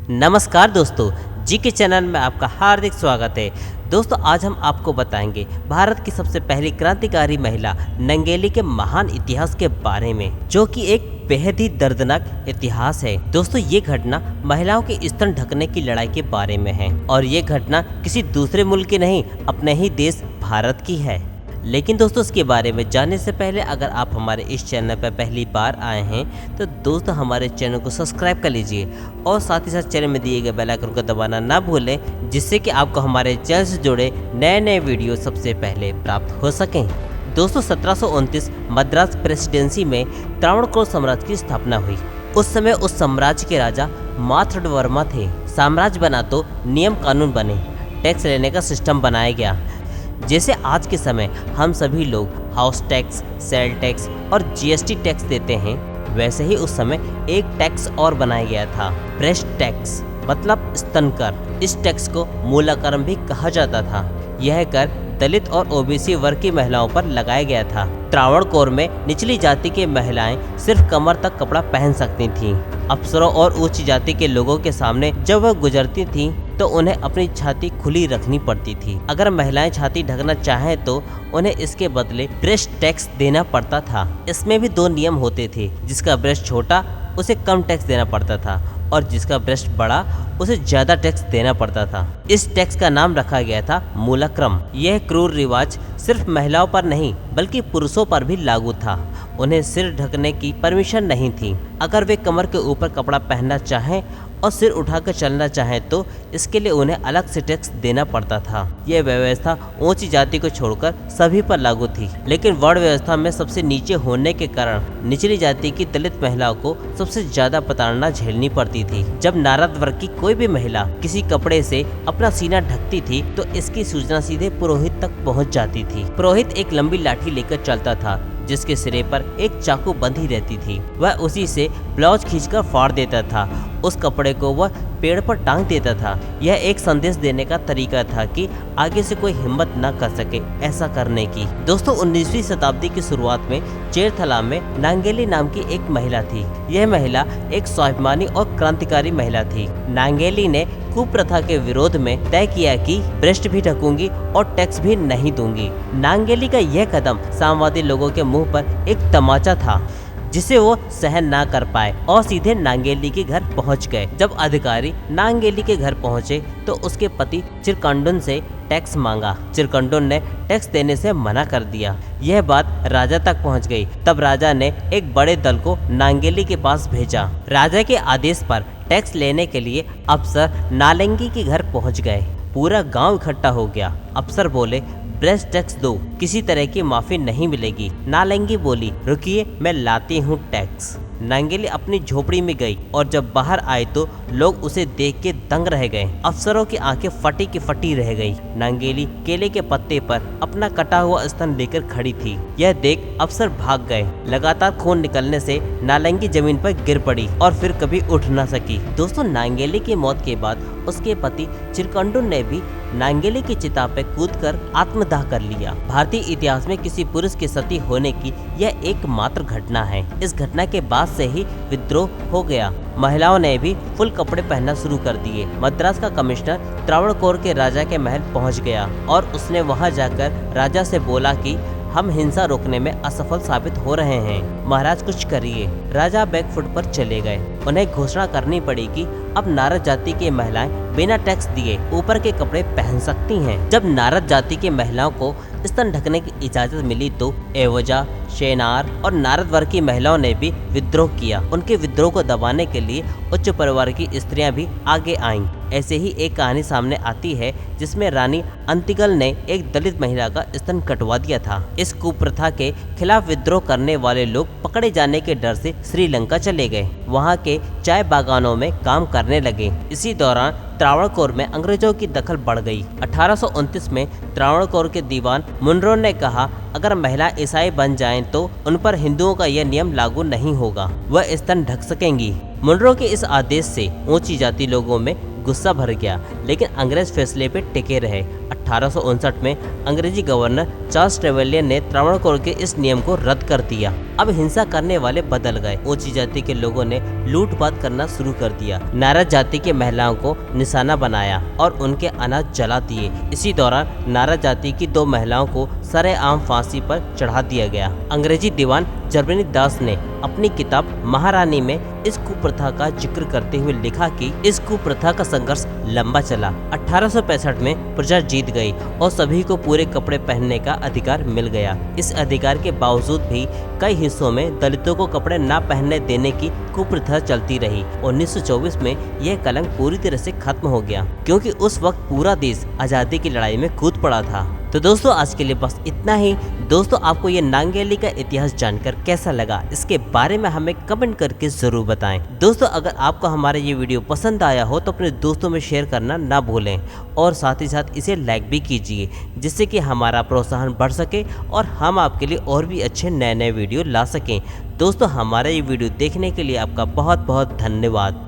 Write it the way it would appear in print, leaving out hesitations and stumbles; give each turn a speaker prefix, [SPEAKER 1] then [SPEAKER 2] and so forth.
[SPEAKER 1] नमस्कार दोस्तों, जी के चैनल में आपका हार्दिक स्वागत है। दोस्तों आज हम आपको बताएंगे भारत की सबसे पहली क्रांतिकारी महिला नंगेली के महान इतिहास के बारे में, जो कि एक बेहद ही दर्दनाक इतिहास है। दोस्तों ये घटना महिलाओं के स्तन ढकने की लड़ाई के बारे में है और ये घटना किसी दूसरे मुल्क की नहीं, अपने ही देश भारत की है। लेकिन दोस्तों इसके बारे में जानने से पहले अगर आप हमारे इस चैनल पर पहली बार आए हैं तो दोस्तों हमारे चैनल को सब्सक्राइब कर लीजिए और साथ ही साथ चैनल में दिए गए बेल आइकन को दबाना ना भूलें, जिससे कि आपको हमारे चैनल से जुड़े नए नए वीडियो सबसे पहले प्राप्त हो सकें। दोस्तों 1729 मद्रास प्रेसिडेंसी में त्रावणकोर साम्राज्य की स्थापना हुई। उस समय उस साम्राज्य के राजा मार्तंडवर्मा थे। साम्राज्य बना तो नियम कानून बने, टैक्स लेने का सिस्टम बनाया गया। जैसे आज के समय हम सभी लोग हाउस टैक्स, सेल टैक्स और जीएसटी टैक्स देते हैं, वैसे ही उस समय एक टैक्स और बनाया गया था, ब्रेस्ट टैक्स, मतलब स्तन कर। इस टैक्स को मूलाकरम भी कहा जाता था। यह कर दलित और ओबीसी वर्ग की महिलाओं पर लगाया गया था। त्रावणकोर में निचली जाति की महिलाएं सिर्फ कमर तक कपड़ा पहन सकती थीं। अफसरों और उच्च जाति के लोगों के सामने जब वह गुजरती थीं तो उन्हें अपनी छाती खुली रखनी पड़ती थी। अगर महिलाएं छाती ढकना चाहें तो उन्हें इसके बदले ब्रेस्ट टैक्स देना पड़ता था। इसमें भी दो नियम होते थे, जिसका ब्रेस्ट छोटा उसे कम टैक्स देना पड़ता था और जिसका ब्रेस्ट बड़ा उसे ज्यादा टैक्स देना पड़ता था। इस टैक्स का नाम रखा गया था मूलाक्रम। यह क्रूर रिवाज सिर्फ महिलाओं पर नहीं बल्कि पुरुषों पर भी लागू था। उन्हें सिर ढकने की परमिशन नहीं थी। अगर वे कमर के ऊपर कपड़ा पहनना चाहें और सिर उठाकर चलना चाहें तो इसके लिए उन्हें अलग से टैक्स देना पड़ता था। यह व्यवस्था ऊंची जाति को छोड़कर सभी पर लागू थी, लेकिन वर्ण व्यवस्था में सबसे नीचे होने के कारण निचली जाति की दलित महिलाओं को सबसे ज्यादा प्रताड़ना झेलनी पड़ती थी। जब नारद वर्ग की कोई भी महिला किसी कपड़े से अपना सीना ढकती थी तो इसकी सूचना सीधे पुरोहित तक पहुंच जाती थी। पुरोहित एक लंबी लाठी लेकर चलता था, जिसके सिरे पर एक चाकू बंधी रहती थी। वह उसी से ब्लाउज खींचकर फाड़ देता था। उस कपड़े को वह पेड़ पर टांग देता था। यह एक संदेश देने का तरीका था कि आगे से कोई हिम्मत न कर सके ऐसा करने की। दोस्तों 19वीं शताब्दी की शुरुआत में चेरथला में नांगेली नाम की एक महिला थी। यह महिला एक स्वाभिमानी और क्रांतिकारी महिला थी। नांगेली ने कुप्रथा के विरोध में तय किया कि ब्रेस्ट भी ढकूंगी और टैक्स भी नहीं दूंगी। नांगेली का यह कदम सामवादी लोगों के मुंह पर एक तमाचा था, जिसे वो सहन ना कर पाए और सीधे नांगेली के घर पहुंच गए। जब अधिकारी नांगेली के घर पहुंचे तो उसके पति चिरकंडुन से टैक्स मांगा। चिरकंडुन ने टैक्स देने से मना कर दिया। यह बात राजा तक पहुंच गई। तब राजा ने एक बड़े दल को नांगेली के पास भेजा। राजा के आदेश पर टैक्स लेने के लिए अफसर नालंगी के घर पहुंच गए। पूरा गांव इकट्ठा हो गया। अफसर बोले, ब्रेस्ट टैक्स दो, किसी तरह की माफी नहीं मिलेगी। नालंगी बोली, रुकिए मैं लाती हूँ टैक्स। नांगेली अपनी झोपड़ी में गई और जब बाहर आई तो लोग उसे देख के दंग रह गए। अफसरों की आंखें फटी की फटी रह गई। नांगेली केले के पत्ते पर अपना कटा हुआ स्तन लेकर खड़ी थी। यह देख अफसर भाग गए। लगातार खून निकलने से नालंगी जमीन पर गिर पड़ी और फिर कभी उठ न सकी। दोस्तों नांगेली की मौत के बाद उसके पति चिरकंडुन ने भी नांगेली की चिता पे कूदकर आत्मदाह कर लिया। भारतीय इतिहास में किसी पुरुष के सती होने की यह एकमात्र घटना है। इस घटना के बाद से ही विद्रोह हो गया। महिलाओं ने भी फुल कपड़े पहनना शुरू कर दिए। मद्रास का कमिश्नर त्रावणकोर के राजा के महल पहुंच गया और उसने वहां जाकर राजा से बोला कि हम हिंसा रोकने में असफल साबित हो रहे हैं, महाराज कुछ करिए। राजा बैकफुट पर चले गए। उन्हें घोषणा करनी पड़ी कि अब नारद जाति की महिलाएं बिना टैक्स दिए ऊपर के कपड़े पहन सकती हैं। जब नारद जाति की महिलाओं को स्तन ढकने की इजाजत मिली तो एवजा, शेनार और नारद वर्ग की महिलाओं ने भी विद्रोह किया। उनके विद्रोह को दबाने के लिए उच्च परिवार की स्त्रियां भी आगे आईं। ऐसे ही एक कहानी सामने आती है जिसमें रानी अंतिगल ने एक दलित महिला का स्तन कटवा दिया था। इस कुप्रथा के खिलाफ विद्रोह करने वाले लोग पकड़े जाने के डर से श्रीलंका चले गए। वहां के चाय बागानों में काम करने लगे। इसी दौरान त्रावणकोर में अंग्रेजों की दखल बढ़ गई। 1829 में त्रावणकोर के दीवान मुनरो ने कहा, अगर महिला ईसाई बन जाएं तो उन पर हिंदुओं का यह नियम लागू नहीं होगा, वह स्तन ढक सकेंगी। मुनरो के इस आदेश से ऊंची जाति लोगों में गुस्सा भर गया, लेकिन अंग्रेज फैसले पे टिके रहे। 1859 में अंग्रेजी गवर्नर चार्ल्स ट्रेवेलियन ने त्रावणकोर के इस नियम को रद्द कर दिया। अब हिंसा करने वाले बदल गए। ऊंची जाति के लोगों ने लूटपाट करना शुरू कर दिया। नारद जाति की महिलाओं को निशाना बनाया और उनके अनाज जला दिए। इसी दौरान नारद जाति की 2 महिलाओं को सरेआम फांसी पर चढ़ा दिया गया। अंग्रेजी दीवान जर्मनी दास ने अपनी किताब महारानी में इस कुप्रथा का जिक्र करते हुए लिखा कि इस कुप्रथा का संघर्ष लंबा चला। 1865 में प्रजा जीत गई और सभी को पूरे कपड़े पहनने का अधिकार मिल गया। इस अधिकार के बावजूद भी कई हिस्सों में दलितों को कपड़े न पहनने देने की कुप्रथा चलती रही। 1924 में यह कलंक पूरी तरह से खत्म हो गया, क्योंकि उस वक्त पूरा देश आज़ादी की लड़ाई में कूद पड़ा था। तो दोस्तों आज के लिए बस इतना ही। दोस्तों आपको ये नांगेली का इतिहास जानकर कैसा लगा, इसके बारे में हमें कमेंट करके ज़रूर बताएं। दोस्तों अगर आपको हमारा ये वीडियो पसंद आया हो तो अपने दोस्तों में शेयर करना ना भूलें और साथ ही साथ इसे लाइक भी कीजिए, जिससे कि हमारा प्रोत्साहन बढ़ सके और हम आपके लिए और भी अच्छे नए नए वीडियो ला सकें। दोस्तों हमारा ये वीडियो देखने के लिए आपका बहुत बहुत धन्यवाद।